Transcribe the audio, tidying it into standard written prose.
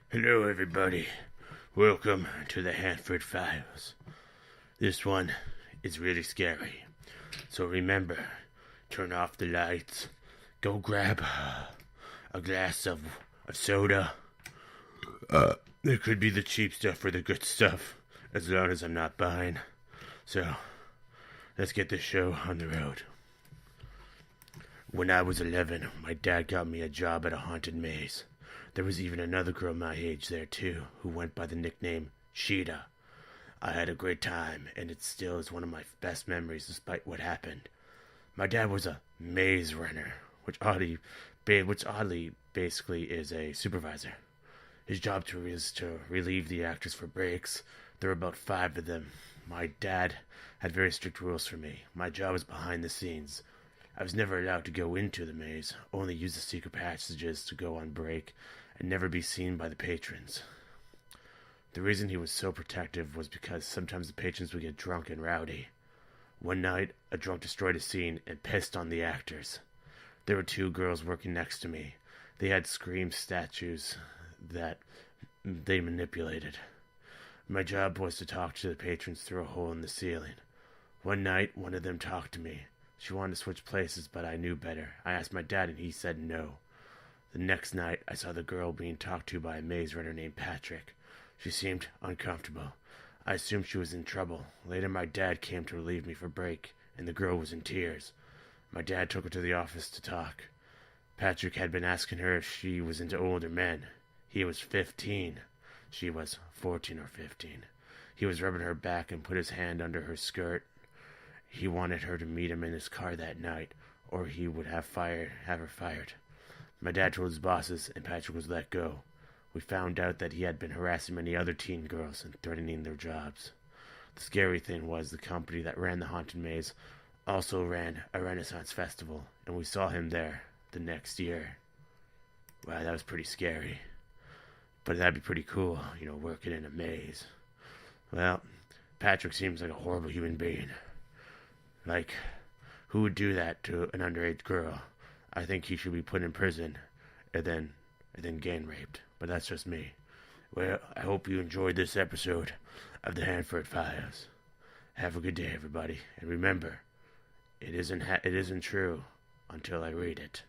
Hello, everybody. Welcome to the Hanferd Files. This one is really scary. So remember, turn off the lights. Go grab a glass of soda. It could be the cheap stuff or the good stuff, as long as I'm not buying. So, let's get this show on the road. When I was 11, my dad got me a job at a haunted maze. There was even another girl my age there, too, who went by the nickname Sheeta. I had a great time, and it still is one of my best memories despite what happened. My dad was a maze runner, which oddly basically is a supervisor. His job is to relieve the actors for breaks. There were about 5 of them. My dad had very strict rules for me. My job was behind the scenes. I was never allowed to go into the maze, only use the secret passages to go on break, and never be seen by the patrons. The reason he was so protective was because sometimes the patrons would get drunk and rowdy. One night, a drunk destroyed a scene and pissed on the actors. There were 2 girls working next to me. They had scream statues that they manipulated. My job was to talk to the patrons through a hole in the ceiling. One night, one of them talked to me. She wanted to switch places, but I knew better. I asked my dad, and he said no. The next night, I saw the girl being talked to by a maze runner named Patrick. She seemed uncomfortable. I assumed she was in trouble. Later, my dad came to relieve me for break, and the girl was in tears. My dad took her to the office to talk. Patrick had been asking her if she was into older men. He was 15. She was 14 or 15. He was rubbing her back and put his hand under her skirt. He wanted her to meet him in his car that night, or he would have her fired. My dad told his bosses, and Patrick was let go. We found out that he had been harassing many other teen girls and threatening their jobs. The scary thing was the company that ran the haunted maze also ran a Renaissance festival, and we saw him there the next year. Wow, that was pretty scary. But that'd be pretty cool, working in a maze. Well, Patrick seems like a horrible human being. Like, who would do that to an underage girl? I think he should be put in prison and then gang raped. But that's just me. Well, I hope you enjoyed this episode of the Hanford Files. Have a good day, everybody, and remember, it isn't true until I read it.